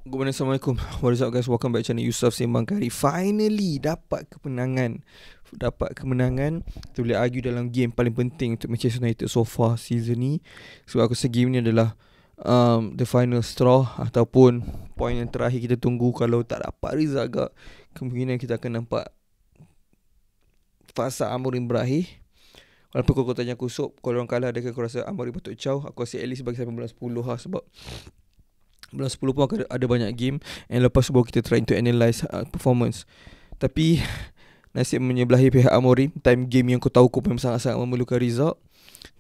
Good morning, Assalamualaikum. What is up guys, welcome back channel Yusof Sembang Kari. Finally dapat kemenangan. Tu boleh argue dalam game paling penting untuk Manchester United so far season ni. Sebab aku rasa game ni adalah the final straw, ataupun point yang terakhir kita tunggu. Kalau tak dapat result agak, kemungkinan kita akan nampak fasa Amorim berakhir. Walaupun kau tanya aku, Sob, kalau orang kalah, adakah kau rasa Amorim patut caw? Aku rasa at least bagi sampai bulan 10 lah. Sebab bulan 10 pun ada banyak game, and lepas tu baru kita try to analyse performance. Tapi nasib menyebelahi pihak Amorim. Time game yang kau tahu kau memang sangat-sangat memerlukan result,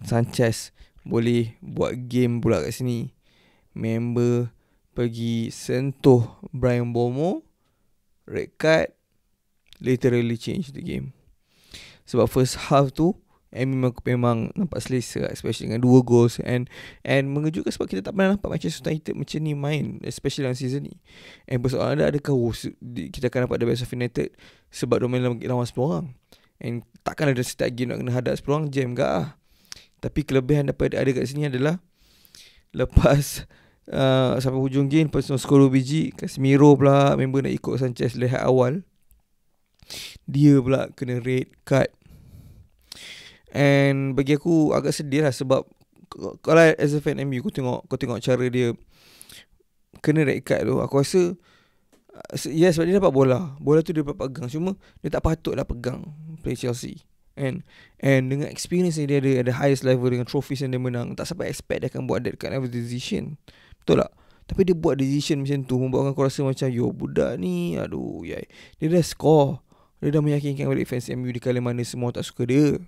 Sanchez boleh buat game pula kat sini. Member pergi sentuh Brian Bomo, red card, literally change the game. Sebab first half tu memang nampak selesa, especially dengan 2 goals, and mengejutkan sebab kita tak pernah nampak Manchester United macam ni main, especially dalam season ni. And persoalan adakah kita akan dapat the best of United sebab dia main lawan 10 orang, and takkan ada setiap game nak kena hadap 10 orang, jam ke ah. Tapi kelebihan daripada ada kat sini adalah lepas sampai hujung game, lepas skor 2 biji, Casemiro pula member nak ikut Sanchez lihat awal, dia pula kena red card. And bagi aku agak sedih lah, sebab kalau as a fan MU, kau tengok cara dia kena red card tu. Aku rasa sebab dia dapat bola tu dia dapat pegang, cuma dia tak patutlah pegang play Chelsea. And dengan experience dia ada highest level, dengan trophies yang dia menang, tak sampai expect dia akan buat that kind of decision. Betul tak? Tapi dia buat decision macam tu, membuatkan kau rasa macam, yo budak ni, aduh yai. Dia dah score, dia dah meyakinkan balik fans MU di kala mana semua tak suka dia,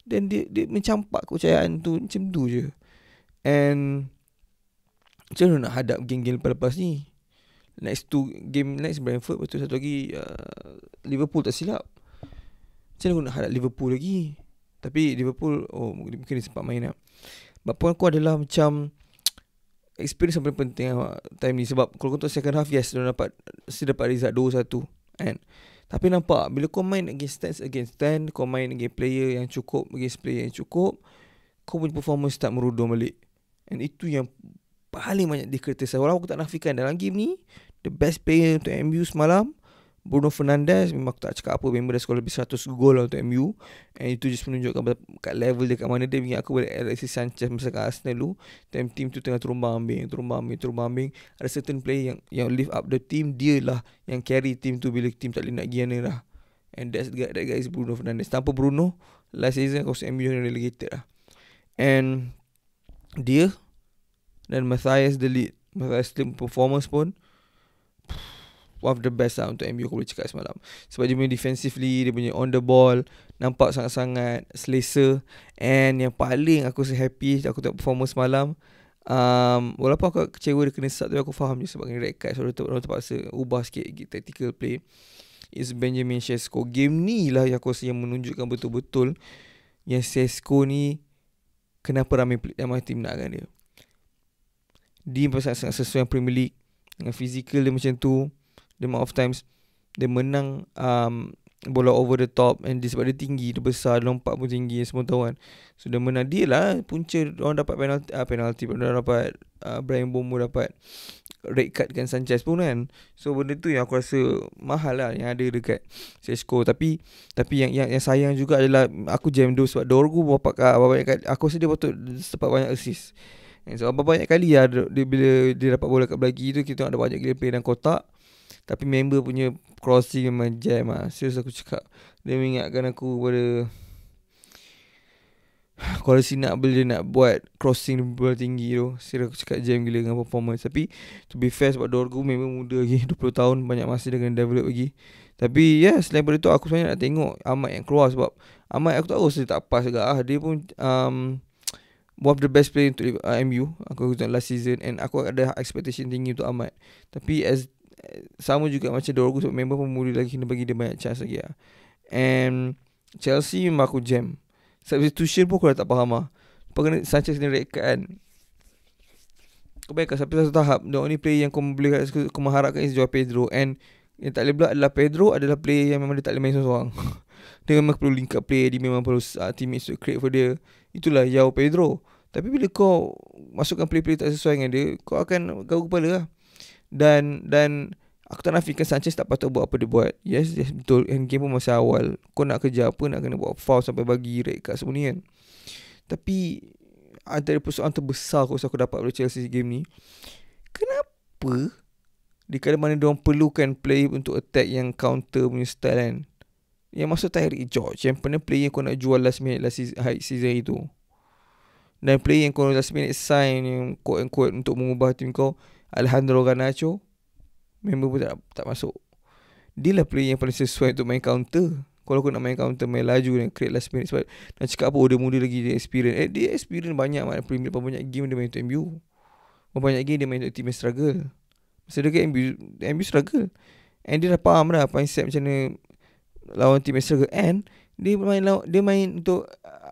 dan dia mencampak kepercayaan tu macam tu je. And macam mana nak hadap game-game lepas ni? Next Brentford, betul satu lagi Liverpool tak silap. Macam mana aku nak hadap Liverpool lagi? Tapi Liverpool, mungkin dia sempat main lah. But point aku adalah macam experience yang paling penting time ni. Sebab kalau kau tengok second half, yes, dia dapat result 2-1, and tapi nampak bila kau main against 10, kau main against player yang cukup, kau punya performance start merudum balik. And itu yang paling banyak dikritiskan. Walaupun aku tak nafikan dalam game ni, the best player untuk MU semalam Bruno Fernandes. Memang aku tak cakap apa, member dah skor lebih 100 gol lah untuk MU, and itu just menunjukkan kat level dia kat mana. Dia ingat aku balik Alexis Sanchez masa kat Arsenal dulu, team tu tengah terumbang ambing. Ada certain player yang lift up the team, dia lah yang carry team tu bila team tak boleh nak giana lah. And that guy is Bruno Fernandes. Tanpa Bruno, last season kau MU yang relegated lah. And dia dan Matthias Ligt performance pun one of the best lah untuk MU, aku boleh cakap semalam. Sebab dia punya defensively, dia punya on the ball nampak sangat-sangat selesa. And yang paling aku rasa happy aku tengok performance semalam, walaupun aku kecewa dia kena start, tapi aku faham je sebab kena red card, so dia terpaksa ubah sikit tactical play, is Benjamin Sesko. Game ni lah yang aku rasa yang menunjukkan betul-betul yang Sesko ni kenapa ramai tim nak kan dia. Dia sangat sesuai Premier League, dengan physical dia macam tu. The amount of times dia menang bola over the top, and sebab dia tinggi, dia besar, dia lompat pun tinggi, semua tahu kan. So dia menang, dia lah punca orang dapat penalty, orang dapat Brian Bomo dapat red card kan Sanchez pun kan. So benda tu yang aku rasa mahal lah yang ada dekat Sesko. Tapi yang sayang juga adalah aku jam dia sebab Dorgu berapa banyak kali, aku rasa dia patut dapat banyak assist. So banyak kali lah dia, bila dia dapat bola kat belakang tu, kita tengok ada banyak gila play dan kotak, tapi member punya crossing memang jam lah. Serius aku cakap, dia mengingatkan aku pada kalau Sinakbel dia nak buat crossing bola tinggi tu. Serius aku cakap jam gila dengan performance. Tapi to be fair, sebab Dorgu memang muda lagi, 20 tahun, banyak masa dia kena develop lagi. Tapi selain daripada tu, aku sebenarnya nak tengok Ahmad yang keluar. Sebab Ahmad aku tahu dia tak pas juga dia pun one of the best player untuk MU aku tengok last season, and aku ada expectation tinggi untuk Ahmad. Tapi sama juga macam Dorgu, sebab member pun muda lagi, kena bagi dia banyak chance lagi lah. And Chelsea memang aku jam. Substitution pun aku dah tak faham lah. Sanchez kena red card kan. Kau bayangkan sampai satu tahap, the only player yang kau boleh kau mengharapkan is Joao Pedro. And yang tak boleh pula adalah Pedro adalah player yang memang dia tak boleh main seorang-seorang. Dia memang perlu link up play, dia memang perlu teammates to create for dia. Itulah Joao Pedro. Tapi bila kau masukkan play-play tak sesuai dengan dia, kau akan gaul kepala lah. Dan aku tak nafikan Sanchez tak patut buat apa dia buat. Yes betul. Endgame pun masa awal. Kau nak kerja apa, nak kena buat foul sampai bagi red card semua ni kan. Tapi antara persoalan terbesar aku dapat dari Chelsea game ni, kenapa di kala mana diorang perlukan player untuk attack yang counter punya style kan, yang masuk Tyreek George, yang pernah player yang kau nak jual last minute last season itu, dan player yang kau last minute sign yang quote and quote untuk mengubah tim kau, Alejandro Garnacho, member pun tak masuk. Dia lah player yang paling sesuai untuk main counter. Kalau kau nak main counter, main laju dan create last minute. Sebab nak cakap apa, dia muda lagi, dia experience. Dia experience banyak. Premier banyak game dia main untuk MU. Banyak game dia main untuk team yang struggle. Masa dia ke MU struggle. And dia dah faham dah mindset macam mana lawan team yang struggle. And dia main untuk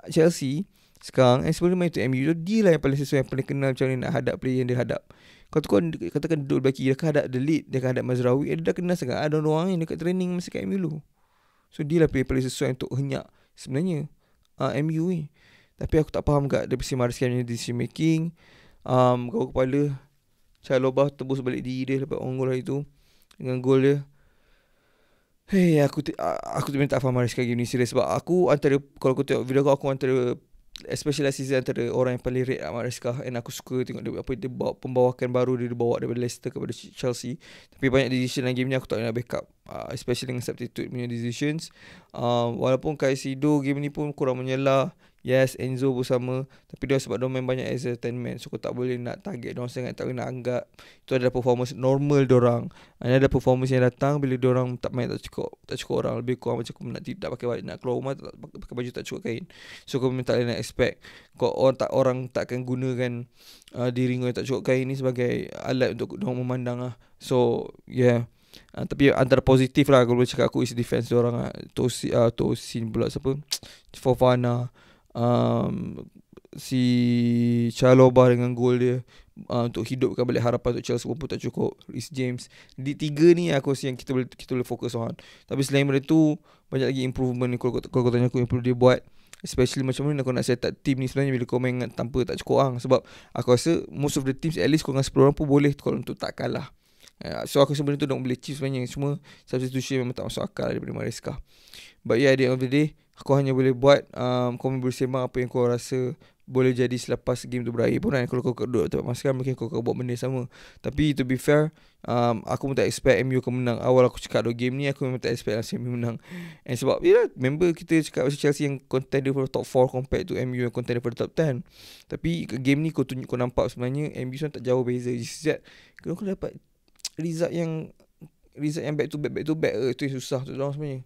Chelsea sekarang. And sebelum dia main untuk MU, dia lah yang paling sesuai, yang paling kenal macam mana nak hadap player yang dia hadap. Kau tu katakan duduk belaki, dia akan hadap The Lead, dia akan hadap Mazraoui. Dia dah kenal sangat ada orang yang dekat training masa kat MU dulu. So dia lah player paling sesuai untuk henyak sebenarnya MU ni. Tapi aku tak faham kat dia Maresca punya decision making. Kau kepala Chalobah tebus balik diri dia lepas on goal hari tu dengan gol dia. Hey, aku tak faham Maresca game ni serius. Sebab aku antara, kalau aku tengok video aku antara, especially last season, antara orang yang paling rate Maresca. And aku suka tengok dia, apa dia bawa pembawakan baru dia bawa daripada Leicester kepada Chelsea. Tapi banyak decision dalam game ni aku tak nak backup, especially dengan substitute punya decisions. Walaupun Caicedo game ni pun kurang menyelah. Yes, Enzo pun sama. Tapi dia sebab dia main banyak as a 10 man, so kau tak boleh nak target diorang sangat, tak boleh nak anggap itu adalah performance normal diorang. Ada performance yang datang bila diorang tak main, tak cukup orang. Lebih kurang macam kau tak pakai baju, nak keluar rumah tak pakai baju tak cukup kain. So kau memang tak boleh nak expect kau orang takkan gunakan diri kau yang tak cukup kain ni sebagai alat untuk diorang memandang lah. So yeah. Tapi antara positif lah kalau boleh cakap aku is defense diorang lah. Tosin pula siapa, Fofana, si Chalobah dengan gol dia untuk hidupkan balik harapan untuk Chelsea pun tak cukup. Reece James, di tiga ni aku rasa yang kita boleh fokus on. Tapi selain daripada tu, banyak lagi improvement ni kalau kau tanya aku yang perlu dia buat. Especially macam mana kau nak set up team ni sebenarnya bila kau main tanpa tak cukup orang. Sebab aku rasa most of the teams at least kau dengan 10 orang pun boleh kalau untuk tak kalah. So aku sebenarnya tu dah boleh achieve sebenarnya. Cuma substitution memang tak masuk akal daripada Maresca. But yeah, at the end of the day, aku hanya boleh buat kau bersembang apa yang kau rasa boleh jadi selepas game tu berakhir pun kan. Kalau kau duduk tempat masker, mungkin kau buat benda sama. Tapi to be fair, aku pun tak expect MU akan menang. Awal aku cakap game ni, aku memang tak expect MU menang. And sebab member kita cakap pasal Chelsea yang contender for top 4 compared to MU yang contender for top 10. Tapi game ni kau nampak sebenarnya MU tak jauh beza. Just kau dapat result yang back to back itu yang susah tu sebenarnya.